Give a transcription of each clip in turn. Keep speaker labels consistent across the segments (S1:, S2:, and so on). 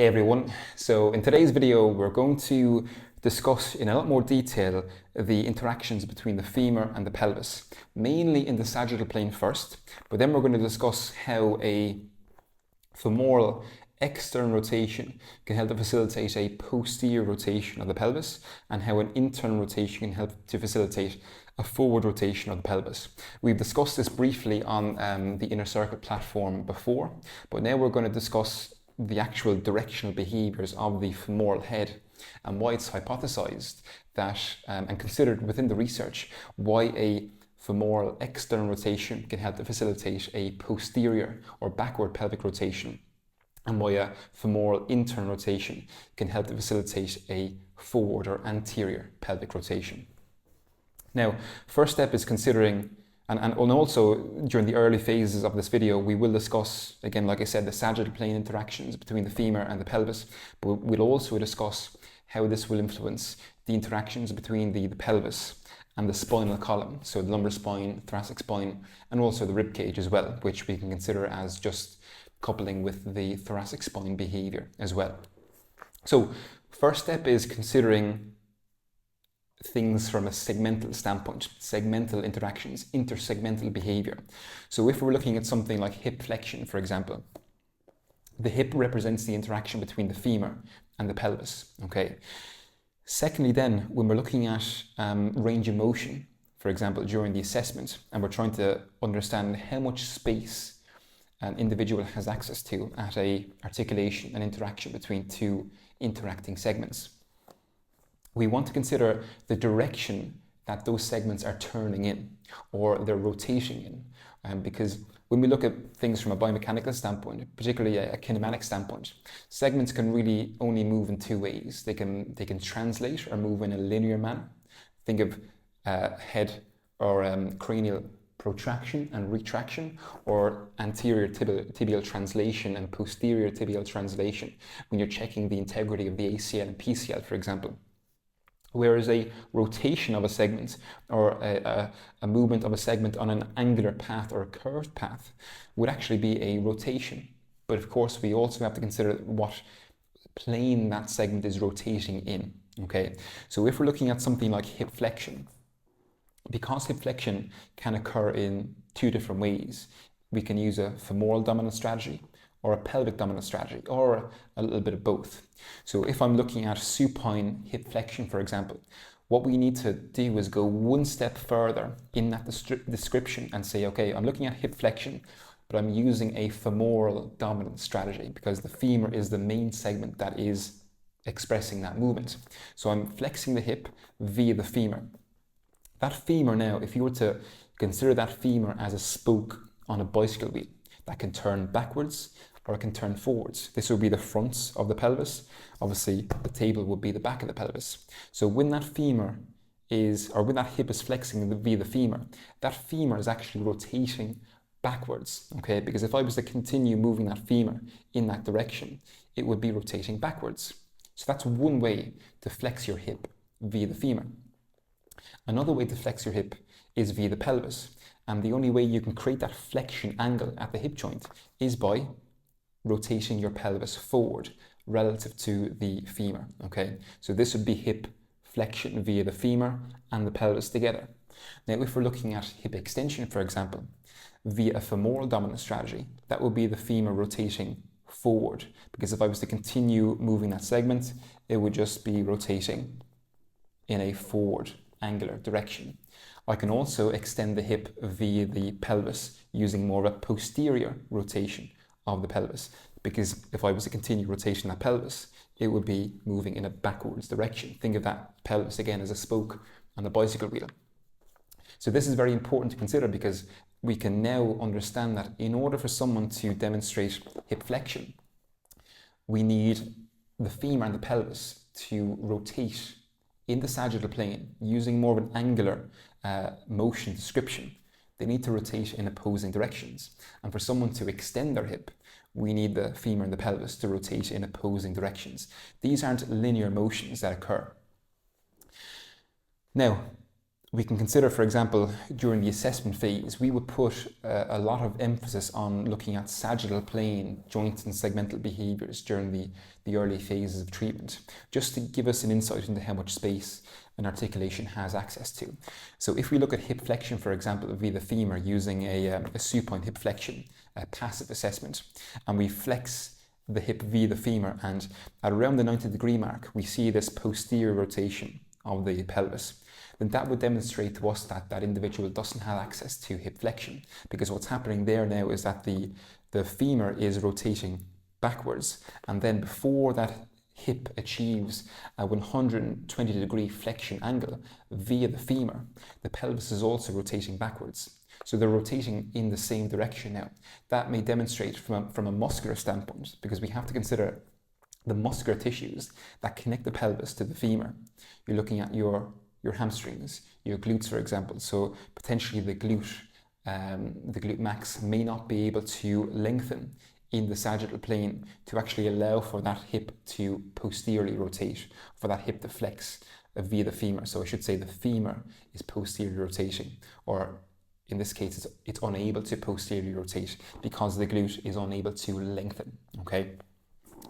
S1: Hey everyone, so in today's video we're going to discuss in a lot more detail the interactions between the femur and the pelvis, mainly in the sagittal plane first, but then we're going to discuss how a femoral external rotation can help to facilitate a posterior rotation of the pelvis, and how an internal rotation can help to facilitate a forward rotation of the pelvis. We've discussed this briefly on the inner circuit platform before, but now we're going to discuss the actual directional behaviors of the femoral head and why it's hypothesized that and considered within the research why a femoral external rotation can help to facilitate a posterior or backward pelvic rotation, and why a femoral internal rotation can help to facilitate a forward or anterior pelvic rotation. Now, first step is considering, and also during the early phases of this video, we will discuss, again, like I said, the sagittal plane interactions between the femur and the pelvis, but we'll also discuss how this will influence the interactions between the pelvis and the spinal column, so the lumbar spine, thoracic spine, and also the rib cage as well, which we can consider as just coupling with the thoracic spine behavior as well. So first step is considering things from a segmental standpoint, segmental interactions, intersegmental behavior. So if we're looking at something like hip flexion, for example, the hip represents the interaction between the femur and the pelvis, okay? Secondly then, when we're looking at range of motion, for example, during the assessment, and we're trying to understand how much space an individual has access to at a articulation and interaction between two interacting segments, we want to consider the direction that those segments are turning in or they're rotating in. Because when we look at things from a biomechanical standpoint, particularly a kinematic standpoint, segments can really only move in two ways. They can translate or move in a linear manner. Think of head or cranial protraction and retraction, or anterior tibial translation and posterior tibial translation when you're checking the integrity of the ACL and PCL, for example. Whereas a rotation of a segment or a movement of a segment on an angular path or a curved path would actually be a rotation. But of course, we also have to consider what plane that segment is rotating in, okay? So if we're looking at something like hip flexion, because hip flexion can occur in two different ways, we can use a femoral dominant strategy or a pelvic dominant strategy, or a little bit of both. So if I'm looking at supine hip flexion, for example, what we need to do is go one step further in that description and say, okay, I'm looking at hip flexion, but I'm using a femoral dominant strategy because the femur is the main segment that is expressing that movement. So I'm flexing the hip via the femur. That femur now, if you were to consider that femur as a spoke on a bicycle wheel, that can turn backwards or it can turn forwards. This would be the fronts of the pelvis. Obviously, the table would be the back of the pelvis. So when that femur is, or when that hip is flexing via the femur, that femur is actually rotating backwards, okay? Because if I was to continue moving that femur in that direction, it would be rotating backwards. So that's one way to flex your hip via the femur. Another way to flex your hip is via the pelvis. And the only way you can create that flexion angle at the hip joint is by rotating your pelvis forward relative to the femur, okay? So this would be hip flexion via the femur and the pelvis together. Now, if we're looking at hip extension, for example, via a femoral dominant strategy, that would be the femur rotating forward, because if I was to continue moving that segment, it would just be rotating in a forward angular direction. I can also extend the hip via the pelvis using more of a posterior rotation of the pelvis, because if I was to continue rotating that pelvis, it would be moving in a backwards direction. Think of that pelvis again as a spoke on the bicycle wheel. So this is very important to consider because we can now understand that in order for someone to demonstrate hip flexion, we need the femur and the pelvis to rotate in the sagittal plane using more of an angular motion description. They need to rotate in opposing directions. And for someone to extend their hip, we need the femur and the pelvis to rotate in opposing directions. These aren't linear motions that occur. Now, we can consider, for example, during the assessment phase, we would put a lot of emphasis on looking at sagittal plane joint and segmental behaviors during the early phases of treatment, just to give us an insight into how much space an articulation has access to. So if we look at hip flexion, for example, via the femur using a supine hip flexion, a passive assessment, and we flex the hip via the femur, and at around the 90-degree mark, we see this posterior rotation of the pelvis, then that would demonstrate to us that that individual doesn't have access to hip flexion, because what's happening there now is that the femur is rotating backwards, and then before that hip achieves a 120-degree flexion angle via the femur, the pelvis is also rotating backwards. So they're rotating in the same direction now. That may demonstrate from a muscular standpoint, because we have to consider the muscular tissues that connect the pelvis to the femur. You're looking at your hamstrings, your glutes, for example. So potentially the glute max may not be able to lengthen in the sagittal plane to actually allow for that hip to posteriorly rotate, for that hip to flex via the femur. So I should say the femur is posteriorly rotating, or in this case, it's unable to posteriorly rotate because the glute is unable to lengthen, okay?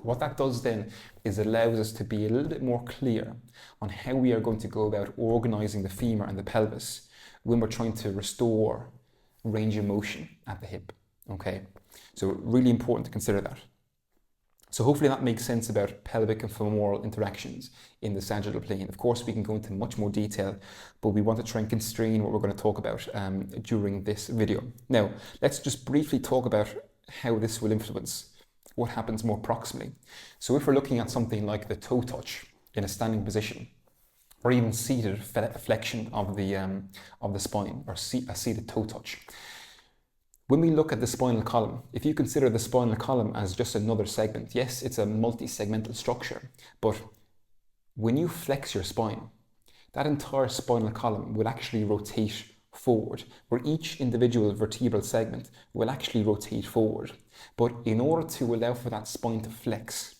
S1: What that does then is it allows us to be a little bit more clear on how we are going to go about organizing the femur and the pelvis when we're trying to restore range of motion at the hip, okay? So really important to consider that. So hopefully that makes sense about pelvic and femoral interactions in the sagittal plane. Of course, we can go into much more detail, but we want to try and constrain what we're going to talk about during this video. Now, let's just briefly talk about how this will influence what happens more proximally. So if we're looking at something like the toe touch in a standing position, or even seated flexion of the spine, or a seated toe touch. When we look at the spinal column, if you consider the spinal column as just another segment, yes, it's a multi-segmental structure, but when you flex your spine, that entire spinal column will actually rotate forward, where each individual vertebral segment will actually rotate forward. But in order to allow for that spine to flex,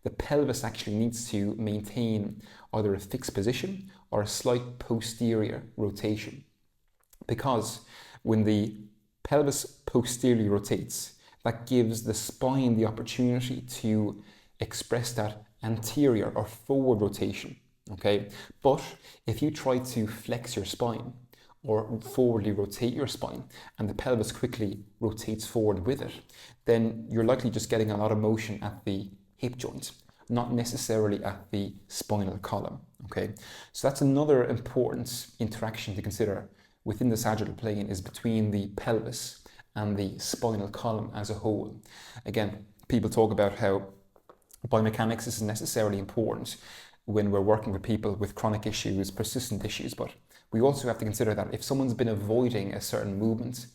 S1: the pelvis actually needs to maintain either a fixed position or a slight posterior rotation. Because when the pelvis posteriorly rotates, that gives the spine the opportunity to express that anterior or forward rotation, okay? But if you try to flex your spine or forwardly rotate your spine and the pelvis quickly rotates forward with it, then you're likely just getting a lot of motion at the hip joint, not necessarily at the spinal column, okay? So that's another important interaction to consider within the sagittal plane, is between the pelvis and the spinal column as a whole. Again, people talk about how biomechanics isn't necessarily important when we're working with people with chronic issues, persistent issues, but we also have to consider that if someone's been avoiding a certain movement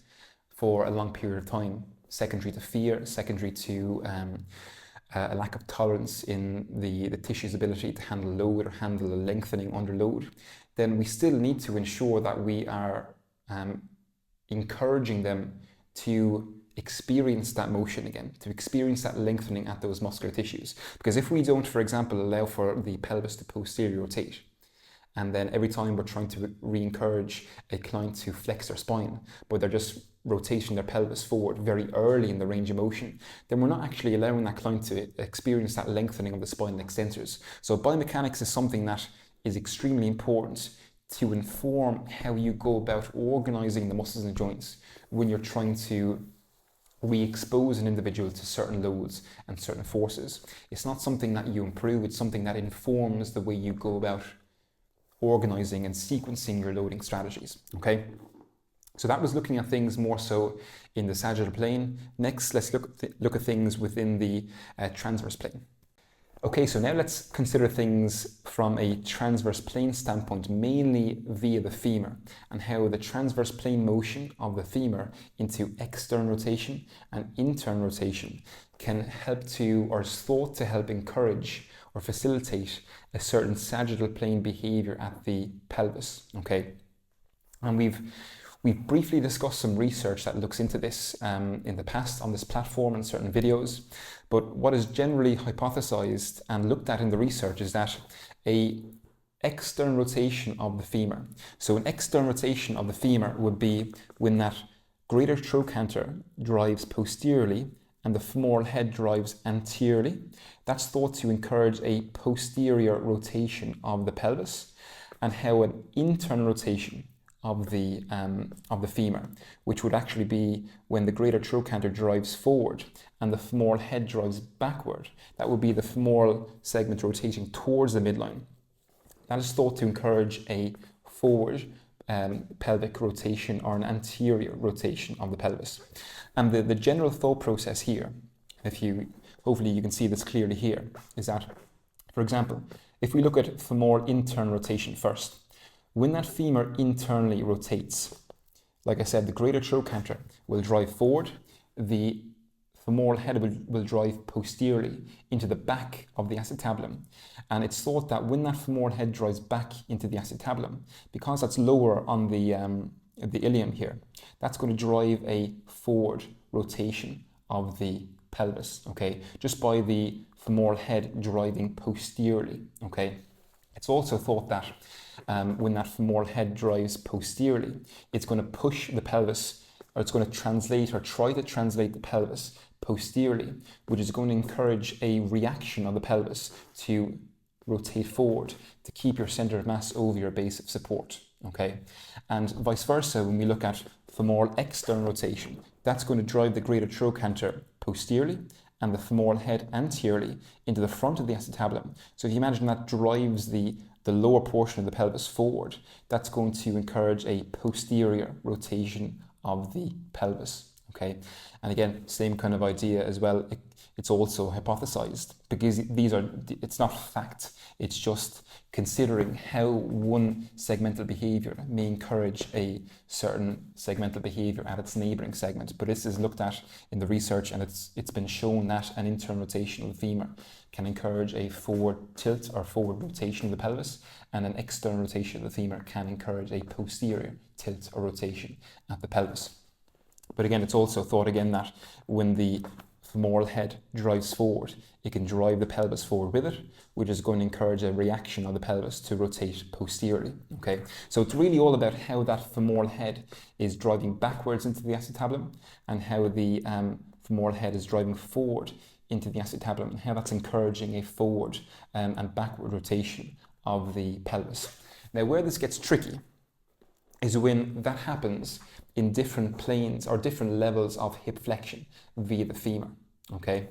S1: for a long period of time, secondary to fear, secondary to a lack of tolerance in the tissue's ability to handle load or handle a lengthening under load, then we still need to ensure that we are encouraging them to experience that motion again, to experience that lengthening at those muscular tissues. Because if we don't, for example, allow for the pelvis to posteriorly rotate, and then every time we're trying to re-encourage a client to flex their spine, but they're just rotating their pelvis forward very early in the range of motion, then we're not actually allowing that client to experience that lengthening of the spinal extensors. So biomechanics is something that is extremely important to inform how you go about organizing the muscles and joints when you're trying to re-expose an individual to certain loads and certain forces. It's not something that you improve, it's something that informs the way you go about organizing and sequencing your loading strategies, okay? So that was looking at things more so in the sagittal plane. Next, let's look at things within the transverse plane. Okay, so now let's consider things from a transverse plane standpoint, mainly via the femur, and how the transverse plane motion of the femur into external rotation and internal rotation can help to, or is thought to help encourage or facilitate a certain sagittal plane behavior at the pelvis, okay? And we've briefly discussed some research that looks into this in the past on this platform and certain videos, but what is generally hypothesized and looked at in the research is that a external rotation of the femur. So an external rotation of the femur would be when that greater trochanter drives posteriorly and the femoral head drives anteriorly. That's thought to encourage a posterior rotation of the pelvis, and how an internal rotation of the femur, which would actually be when the greater trochanter drives forward and the femoral head drives backward. That would be the femoral segment rotating towards the midline. That is thought to encourage a forward pelvic rotation or an anterior rotation of the pelvis. And the general thought process here, hopefully you can see this clearly here, is that, for example, if we look at femoral internal rotation first, when that femur internally rotates, like I said, the greater trochanter will drive forward, the femoral head will drive posteriorly into the back of the acetabulum. And it's thought that when that femoral head drives back into the acetabulum, because that's lower on the ilium here, that's going to drive a forward rotation of the pelvis, okay, just by the femoral head driving posteriorly, okay. It's also thought that when that femoral head drives posteriorly, it's going to push the pelvis, or it's going to translate or try to translate the pelvis posteriorly, which is going to encourage a reaction of the pelvis to rotate forward to keep your center of mass over your base of support, okay? And vice versa, when we look at femoral external rotation, that's going to drive the greater trochanter posteriorly and the femoral head anteriorly into the front of the acetabulum. So if you imagine that drives the lower portion of the pelvis forward, that's going to encourage a posterior rotation of the pelvis, okay? And again, same kind of idea as well. It's also hypothesized, because it's not fact, it's just considering how one segmental behavior may encourage a certain segmental behavior at its neighboring segment. But this is looked at in the research, and it's been shown that an internal rotation of the femur can encourage a forward tilt or forward rotation of the pelvis, and an external rotation of the femur can encourage a posterior tilt or rotation at the pelvis. But again, it's also thought again that when the femoral head drives forward, it can drive the pelvis forward with it, which is going to encourage a reaction of the pelvis to rotate posteriorly, okay? So it's really all about how that femoral head is driving backwards into the acetabulum, and how the femoral head is driving forward into the acetabulum, and how that's encouraging a forward and backward rotation of the pelvis. Now, where this gets tricky is when that happens in different planes or different levels of hip flexion via the femur, okay?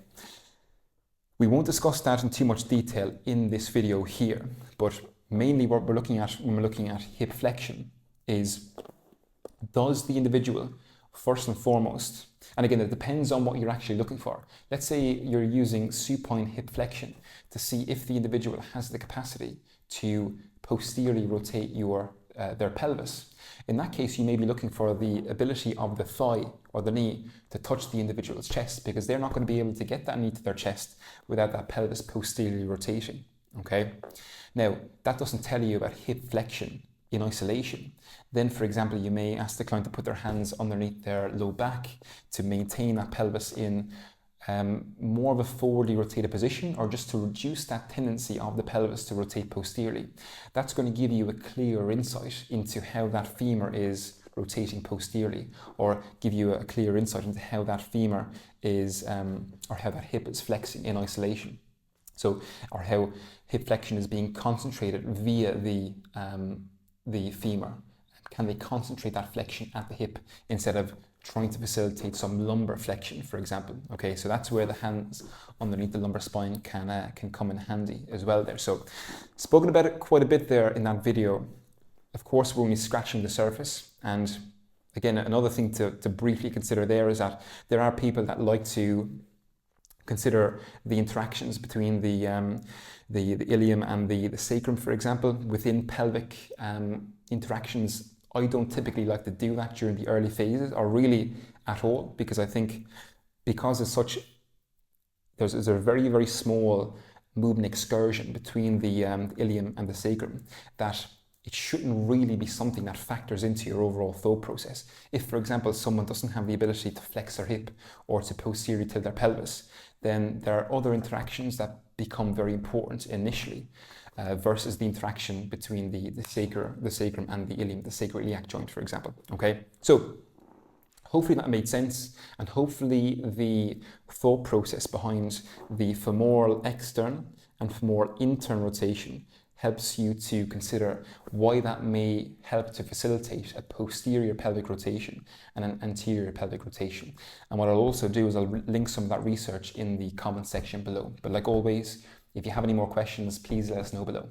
S1: We won't discuss that in too much detail in this video here, but mainly what we're looking at when we're looking at hip flexion is, does the individual, first and foremost, and again, it depends on what you're actually looking for. Let's say you're using supine hip flexion to see if the individual has the capacity to posteriorly rotate their pelvis. In that case, you may be looking for the ability of the thigh or the knee to touch the individual's chest, because they're not going to be able to get that knee to their chest without that pelvis posteriorly rotating, okay? Now, that doesn't tell you about hip flexion in isolation. Then, for example, you may ask the client to put their hands underneath their low back to maintain that pelvis in more of a forwardly rotated position, or just to reduce that tendency of the pelvis to rotate posteriorly. That's going to give you a clearer insight into how that femur is rotating posteriorly, or give you a clear insight into how that femur is, or how that hip is flexing in isolation. So, or how hip flexion is being concentrated via the femur. Can they concentrate that flexion at the hip instead of trying to facilitate some lumbar flexion, for example? Okay, so that's where the hands underneath the lumbar spine can come in handy as well there. So, spoken about it quite a bit there in that video. Of course, we're only scratching the surface. And again, another thing to briefly consider there is that there are people that like to consider the interactions between the ilium and the sacrum, for example, within pelvic interactions. I don't typically like to do that during the early phases, or really at all, because I think because it's such, there's a very, very small movement excursion between the ilium and the sacrum, that it shouldn't really be something that factors into your overall thought process. If, for example, someone doesn't have the ability to flex their hip or to posteriorly tilt their pelvis, then there are other interactions that become very important initially versus the interaction between the sacrum and the ilium, the sacroiliac joint, for example. Okay, so hopefully that made sense, and hopefully the thought process behind the femoral extern and femoral intern rotation helps you to consider why that may help to facilitate a posterior pelvic rotation and an anterior pelvic rotation. And what I'll also do is I'll link some of that research in the comment section below. But like always, if you have any more questions, please let us know below.